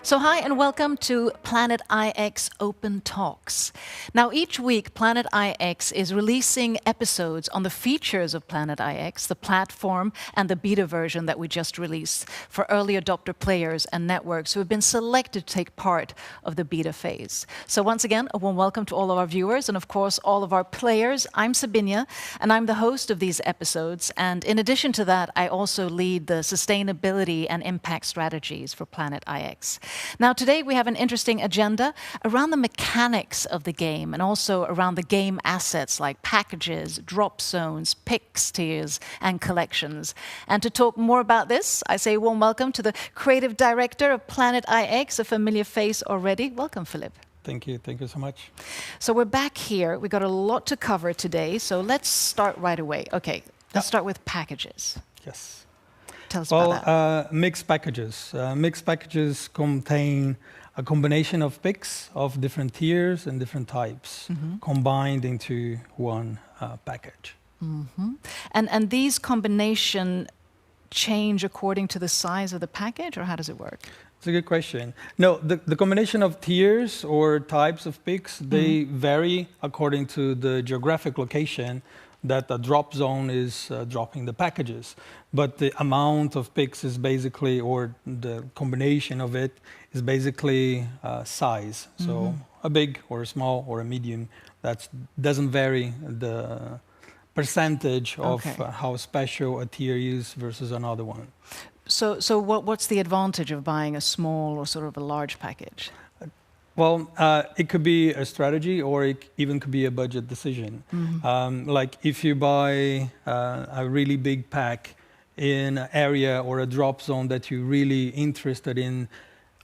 So hi and welcome to Planet IX Open Talks. Now each week Planet IX is releasing episodes on the features of Planet IX, the platform and the beta version that we just released for early adopter players and networks who have been selected to take part of the beta phase. So once again, a warm welcome to all of our viewers and of course all of our players. I'm Sabinia and I'm the host of these episodes, and in addition to that I also lead the sustainability and impact strategies for Planet IX. Now today we have an interesting agenda around the mechanics of the game and also around the game assets like packages, drop zones, picks, tiers and collections. And to talk more about this, I say warm welcome to the creative director of Planet IX, a familiar face already. Welcome, Philippe. Thank you so much. So we're back here, we've got a lot to cover today, so let's start right away. Okay, let's start with packages. Yes. Tell us about that. Mixed packages. Mixed packages contain a combination of picks of different tiers and different types combined into one package. And these combination change according to the size of the package, or how does it work? It's a good question. No, the combination of tiers or types of picks, they vary according to the geographic location that the drop zone is dropping the packages. But the amount of picks is basically, or the combination of it is basically size. So a big or a small or a medium, that doesn't vary the percentage of how special a tier is versus another one. So what's the advantage of buying a small or sort of a large package? Well, it could be a strategy, or it even could be a budget decision. Like if you buy a really big pack in an area or a drop zone that you're really interested in,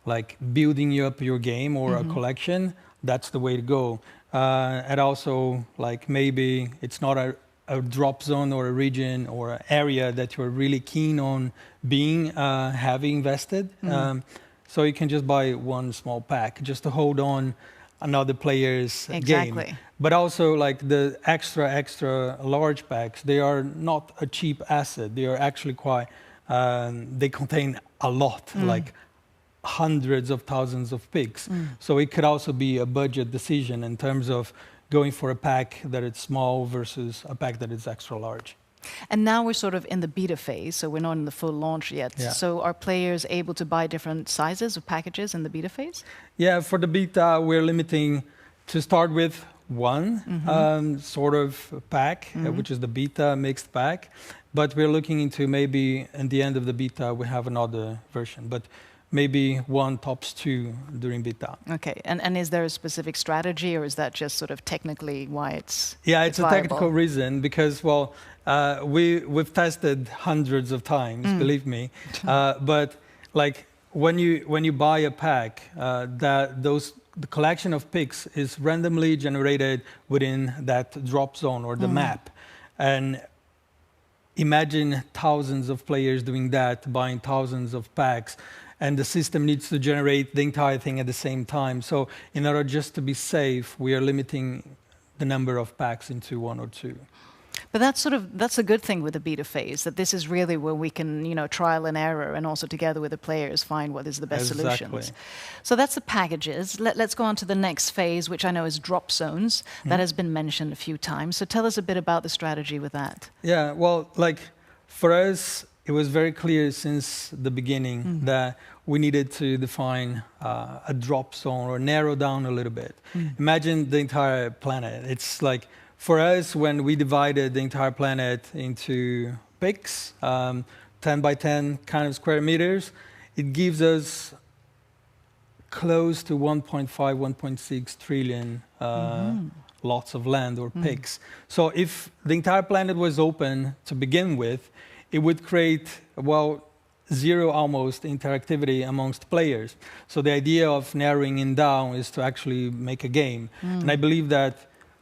like building up your game or a collection, that's the way to go. And also, like maybe it's not a drop zone or a region or an area that you're really keen on being heavy invested. So you can just buy one small pack just to hold on another player's game. But also like the extra large packs, they are not a cheap asset. They are actually quite, they contain a lot, like hundreds of thousands of picks. So it could also be a budget decision in terms of going for a pack that is small versus a pack that is extra large. And now we're sort of in the beta phase, so we're not in the full launch yet. So are players able to buy different sizes of packages in the beta phase? Yeah, for the beta, we're limiting to start with one sort of pack, which is the beta mixed pack. But we're looking into maybe at the end of the beta, we have another version. But maybe one tops two during beta. Okay, and is there a specific strategy, or is that just sort of technically why it's it's a technical reason, because, well, we've tested hundreds of times, believe me. But like when you buy a pack, the collection of picks is randomly generated within that drop zone or the map. And imagine thousands of players doing that, buying thousands of packs. And the system needs to generate the entire thing at the same time. So in order just to be safe, we are limiting the number of packs into one or two. But that's a good thing with the beta phase, that this is really where we can, trial and error and also together with the players find what is the best solutions. So that's the packages. Let's go on to the next phase, which I know is drop zones. That has been mentioned a few times. So tell us a bit about the strategy with that. Yeah, well, like for us, it was very clear since the beginning that we needed to define a drop zone or narrow down a little bit. Imagine the entire planet. It's like, for us, when we divided the entire planet into picks, 10 by 10 kind of square meters, it gives us close to 1.5, 1.6 trillion lots of land or picks. So if the entire planet was open to begin with, it would create, well, zero almost interactivity amongst players. So the idea of narrowing it down is to actually make a game. And I believe that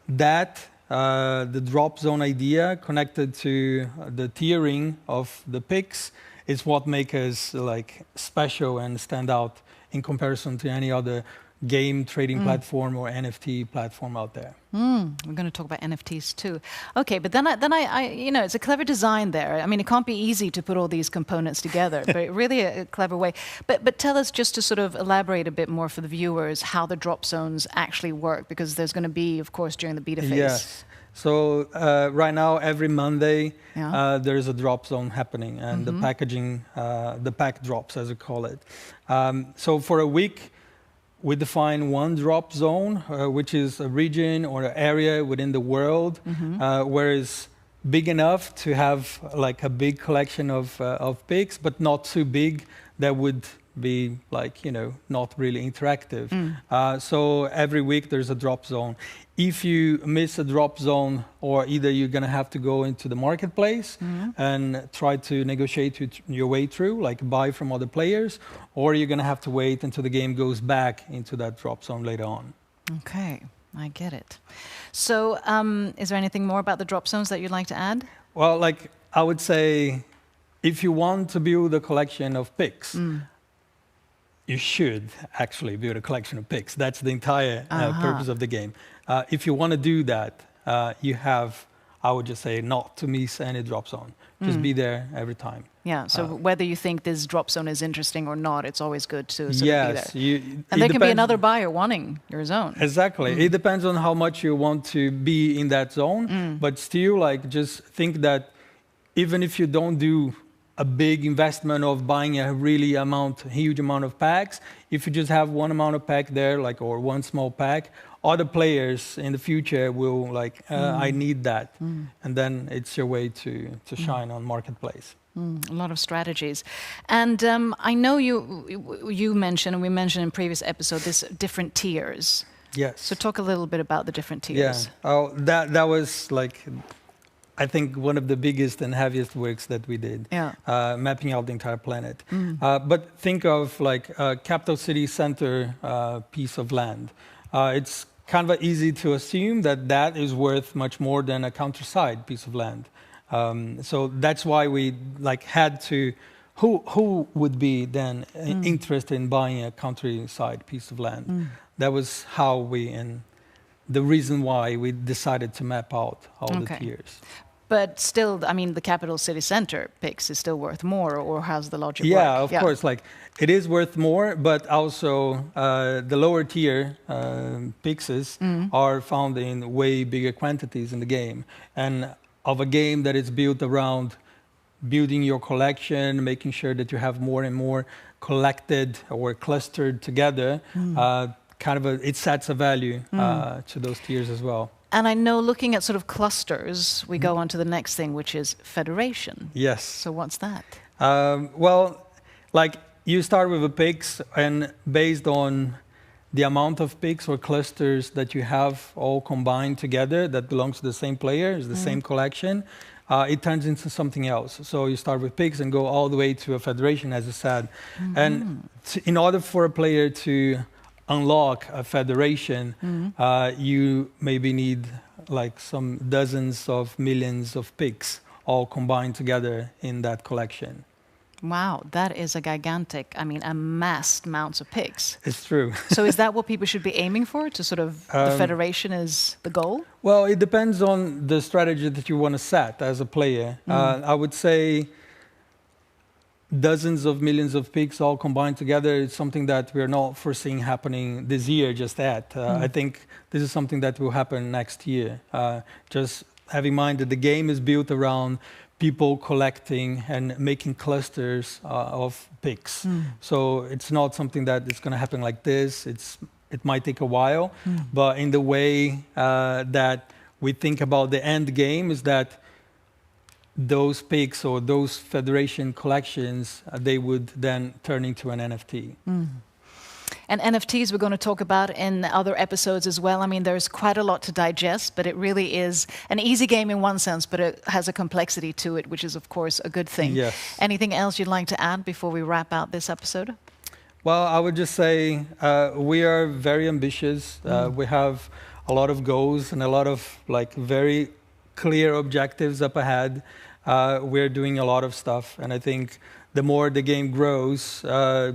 the drop zone idea connected to the tiering of the picks is what makes us like special and stand out in comparison to any other game trading platform or NFT platform out there. We're going to talk about NFTs too. Okay, but then I it's a clever design there. I mean, it can't be easy to put all these components together, but really a clever way. But tell us, just to sort of elaborate a bit more for the viewers, how the drop zones actually work, because there's going to be, of course, during the beta phase. Yes. So right now, every Monday, there's a drop zone happening, and the packaging, the pack drops, as we call it. So for a week, we define one drop zone, which is a region or an area within the world, where it's big enough to have like a big collection of pics, but not too big that would be like, not really interactive. So every week there's a drop zone. If you miss a drop zone, or either you're going to have to go into the marketplace and try to negotiate your way through, like buy from other players, or you're going to have to wait until the game goes back into that drop zone later on. Okay, I get it. So is there anything more about the drop zones that you'd like to add? Well, like I would say, if you want to build a collection of pics, you should actually build a collection of pics. That's the entire purpose of the game. If you want to do that, you have, I would just say, not to miss any drop zone. Just be there every time. Yeah, so whether you think this drop zone is interesting or not, it's always good to sort of be there. And there can be another buyer wanting your zone. Exactly. It depends on how much you want to be in that zone. But still, like, just think that even if you don't do a big investment of buying a really huge amount of packs, if you just have one amount of pack there, like, or one small pack, other players in the future will like, I need that. And then it's your way to shine on marketplace. A lot of strategies. And I know you mentioned, and we mentioned in previous episode, this different tiers. Yes. So talk a little bit about the different tiers. Yeah. Oh, that was like, I think, one of the biggest and heaviest works that we did, mapping out the entire planet. But think of like a capital city center piece of land. It's kind of easy to assume that that is worth much more than a countryside piece of land. So that's why we like had to, who would be then interested in buying a countryside piece of land? That was how and the reason why we decided to map out all the tiers. But still, I mean, the capital city center pics is still worth more, or how's the logic work? Yeah, of course. Like, it is worth more, but also the lower tier pics are found in way bigger quantities in the game. And of a game that is built around building your collection, making sure that you have more and more collected or clustered together, it sets a value to those tiers as well. And I know, looking at sort of clusters, we go on to the next thing, which is federation. Yes. So what's that? Well, like, you start with a pics, and based on the amount of pics or clusters that you have all combined together that belongs to the same player, is the same collection, it turns into something else. So you start with pics and go all the way to a federation, as you said. And in order for a player to unlock a federation, you maybe need like some dozens of millions of pics all combined together in that collection. Wow, that is a gigantic, I mean, amassed amounts of pics. It's true. So is that what people should be aiming for, to sort of, the federation is the goal? Well, it depends on the strategy that you want to set as a player. I would say dozens of millions of pics all combined together is something that we're not foreseeing happening this year just yet. I think this is something that will happen next year. Just have in mind that the game is built around people collecting and making clusters of pics. So it's not something that is going to happen like this. It might take a while, but in the way that we think about the end game is that those pics or those federation collections, they would then turn into an NFT. And NFTs we're going to talk about in other episodes as well. I mean, there's quite a lot to digest, but it really is an easy game in one sense, but it has a complexity to it, which is, of course, a good thing. Yes. Anything else you'd like to add before we wrap out this episode? Well, I would just say we are very ambitious. We have a lot of goals and a lot of like very clear objectives up ahead. we're doing a lot of stuff, and I think the more the game grows,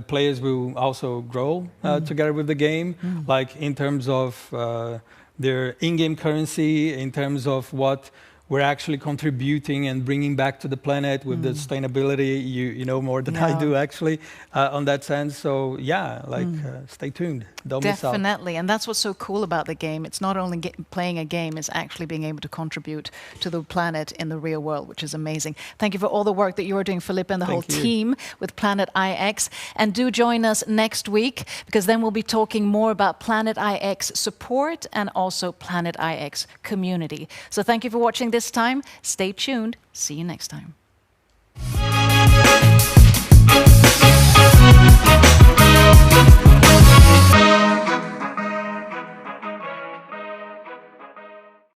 players will also grow together with the game, like in terms of their in-game currency, in terms of what we're actually contributing and bringing back to the planet with the sustainability. You know more than I do, actually, on that sense. So yeah, like stay tuned. Don't miss out. Definitely, and that's what's so cool about the game. It's not only playing a game, it's actually being able to contribute to the planet in the real world, which is amazing. Thank you for all the work that you're doing, Felipe, and the whole team with Planet IX. And do join us next week, because then we'll be talking more about Planet IX support and also Planet IX community. So thank you for watching this time. Stay tuned. See you next time.